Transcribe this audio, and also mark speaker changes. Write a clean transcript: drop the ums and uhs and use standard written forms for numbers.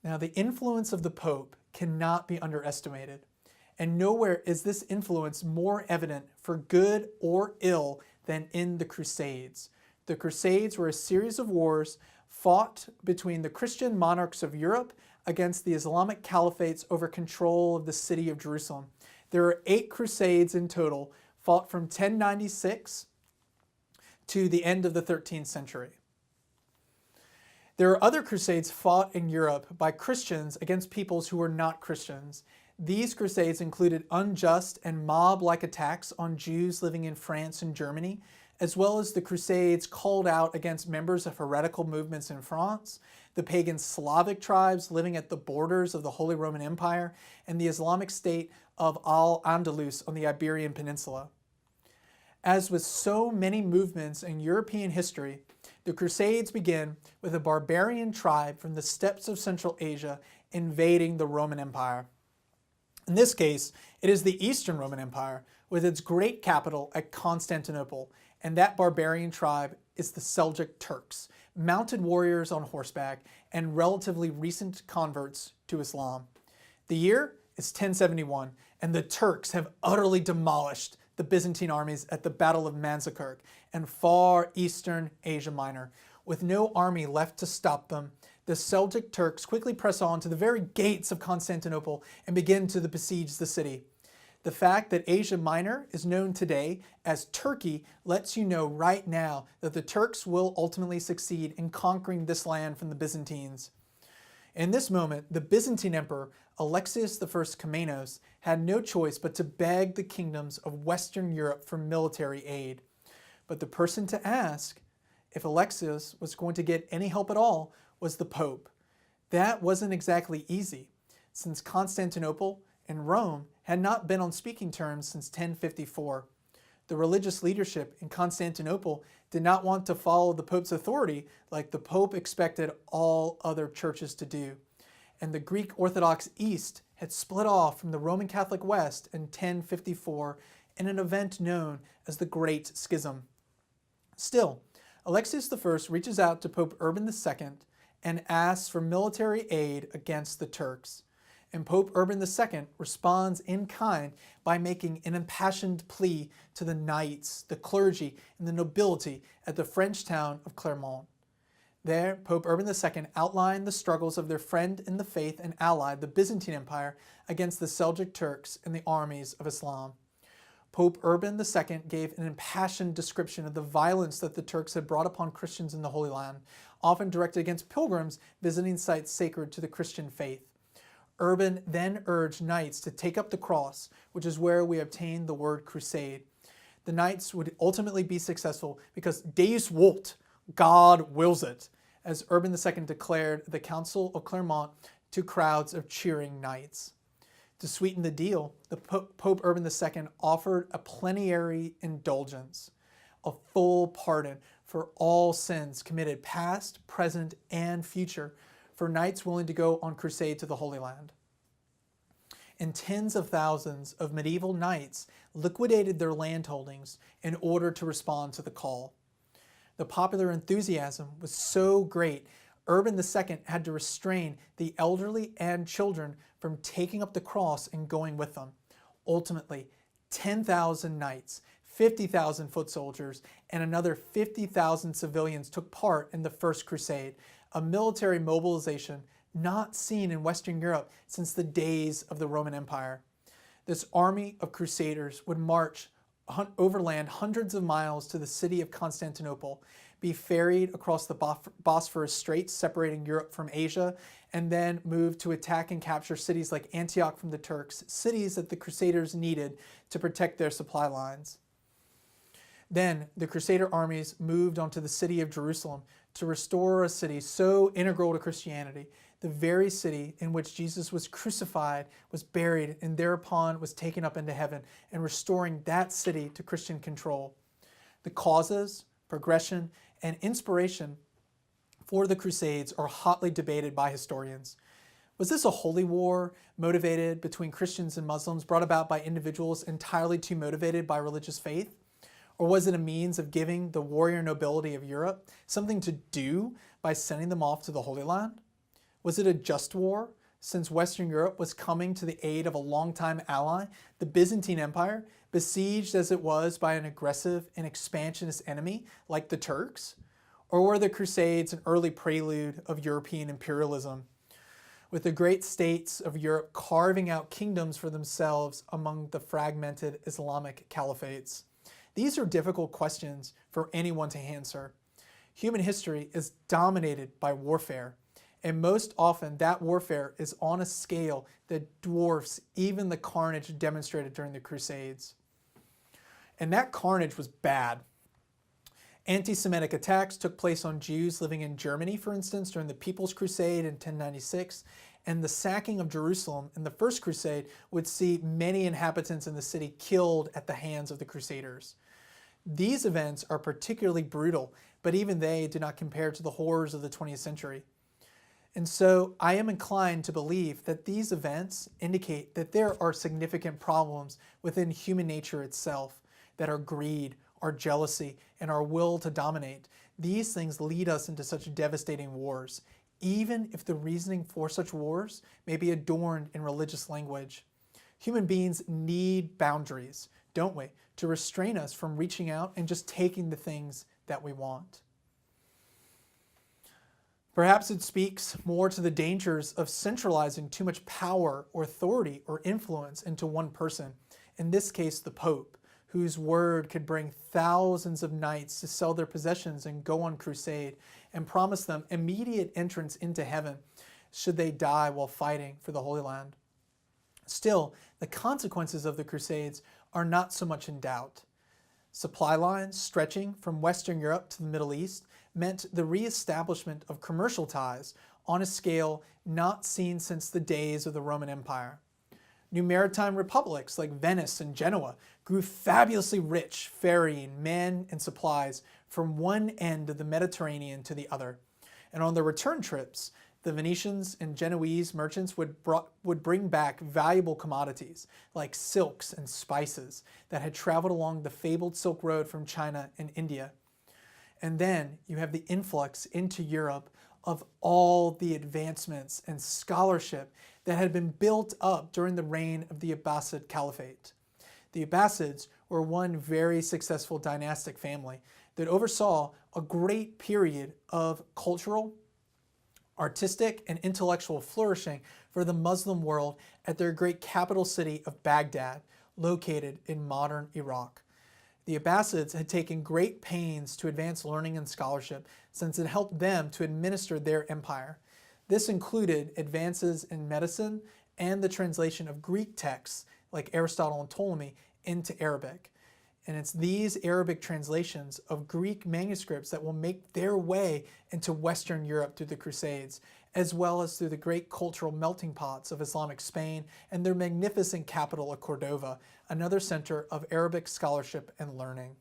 Speaker 1: Now, the influence of the Pope cannot be underestimated, and nowhere is this influence more evident for good or ill than in the Crusades. The Crusades were a series of wars fought between the Christian monarchs of Europe against the Islamic caliphates over control of the city of Jerusalem. There are 8 Crusades in total, fought from 1096 to the end of the 13th century. There are other crusades fought in Europe by Christians against peoples who were not Christians. These crusades included unjust and mob-like attacks on Jews living in France and Germany, as well as the crusades called out against members of heretical movements in France, the pagan Slavic tribes living at the borders of the Holy Roman Empire, and the Islamic State of Al-Andalus on the Iberian Peninsula. As with so many movements in European history, the Crusades begin with a barbarian tribe from the steppes of Central Asia invading the Roman Empire. In this case, it is the Eastern Roman Empire, with its great capital at Constantinople, and that barbarian tribe is the Seljuk Turks, mounted warriors on horseback and relatively recent converts to Islam. The year is 1071, and the Turks have utterly demolished the Byzantine armies at the Battle of Manzikert and far eastern Asia Minor. With no army left to stop them, the Seljuk Turks quickly press on to the very gates of Constantinople and begin to besiege the city. The fact that Asia Minor is known today as Turkey lets you know right now that the Turks will ultimately succeed in conquering this land from the Byzantines. In this moment, the Byzantine Emperor Alexius I Komnenos had no choice but to beg the kingdoms of Western Europe for military aid. But the person to ask if Alexius was going to get any help at all was the Pope. That wasn't exactly easy, since Constantinople and Rome had not been on speaking terms since 1054. The religious leadership in Constantinople did not want to follow the Pope's authority like the Pope expected all other churches to do. And the Greek Orthodox East had split off from the Roman Catholic West in 1054 in an event known as the Great Schism. Still, Alexius I reaches out to Pope Urban II and asks for military aid against the Turks. And Pope Urban II responds in kind by making an impassioned plea to the knights, the clergy, and the nobility at the French town of Clermont. There, Pope Urban II outlined the struggles of their friend in the faith and ally, the Byzantine Empire, against the Seljuk Turks and the armies of Islam. Pope Urban II gave an impassioned description of the violence that the Turks had brought upon Christians in the Holy Land, often directed against pilgrims visiting sites sacred to the Christian faith. Urban then urged knights to take up the cross, which is where we obtain the word crusade. The knights would ultimately be successful because Deus vult, God wills it, as Urban II declared at the Council of Clermont to crowds of cheering knights. To sweeten the deal, the Pope Urban II offered a plenary indulgence, a full pardon for all sins committed past, present, and future, for knights willing to go on crusade to the Holy Land. And tens of thousands of medieval knights liquidated their landholdings in order to respond to the call. The popular enthusiasm was so great, Urban II had to restrain the elderly and children from taking up the cross and going with them. Ultimately, 10,000 knights, 50,000 foot soldiers, and another 50,000 civilians took part in the First Crusade, a military mobilization not seen in Western Europe since the days of the Roman Empire. This army of crusaders would march overland hundreds of miles to the city of Constantinople, be ferried across the Bosphorus Straits separating Europe from Asia, and then move to attack and capture cities like Antioch from the Turks, cities that the Crusaders needed to protect their supply lines. Then the Crusader armies moved onto the city of Jerusalem to restore a city so integral to Christianity, the very city in which Jesus was crucified, was buried, and thereupon was taken up into heaven, and restoring that city to Christian control. The causes, progression, and inspiration for the Crusades are hotly debated by historians. Was this a holy war motivated between Christians and Muslims brought about by individuals entirely too motivated by religious faith? Or was it a means of giving the warrior nobility of Europe something to do by sending them off to the Holy Land? Was it a just war, since Western Europe was coming to the aid of a longtime ally, the Byzantine Empire, besieged as it was by an aggressive and expansionist enemy like the Turks? Or were the Crusades an early prelude of European imperialism, with the great states of Europe carving out kingdoms for themselves among the fragmented Islamic caliphates? These are difficult questions for anyone to answer. Human history is dominated by warfare, and most often that warfare is on a scale that dwarfs even the carnage demonstrated during the Crusades. And that carnage was bad. Anti-Semitic attacks took place on Jews living in Germany, for instance, during the People's Crusade in 1096, and the sacking of Jerusalem in the First Crusade would see many inhabitants in the city killed at the hands of the Crusaders. These events are particularly brutal, but even they do not compare to the horrors of the 20th century. And so I am inclined to believe that these events indicate that there are significant problems within human nature itself, that our greed, our jealousy, and our will to dominate, these things lead us into such devastating wars, even if the reasoning for such wars may be adorned in religious language. Human beings need boundaries, don't we, to restrain us from reaching out and just taking the things that we want. Perhaps it speaks more to the dangers of centralizing too much power or authority or influence into one person, in this case the Pope, whose word could bring thousands of knights to sell their possessions and go on crusade, and promise them immediate entrance into heaven should they die while fighting for the Holy Land. Still, the consequences of the Crusades are not so much in doubt. Supply lines stretching from Western Europe to the Middle East meant the re-establishment of commercial ties on a scale not seen since the days of the Roman Empire. New maritime republics like Venice and Genoa grew fabulously rich, ferrying men and supplies from one end of the Mediterranean to the other. And on their return trips, the Venetians and Genoese merchants would bring back valuable commodities like silks and spices that had traveled along the fabled Silk Road from China and India. And then you have the influx into Europe of all the advancements and scholarship that had been built up during the reign of the Abbasid Caliphate. The Abbasids were one very successful dynastic family that oversaw a great period of cultural, artistic, and intellectual flourishing for the Muslim world at their great capital city of Baghdad, located in modern Iraq. The Abbasids had taken great pains to advance learning and scholarship since it helped them to administer their empire. This included advances in medicine and the translation of Greek texts like Aristotle and Ptolemy into Arabic. And it's these Arabic translations of Greek manuscripts that will make their way into Western Europe through the Crusades, as well as through the great cultural melting pots of Islamic Spain and their magnificent capital of Cordova, another center of Arabic scholarship and learning.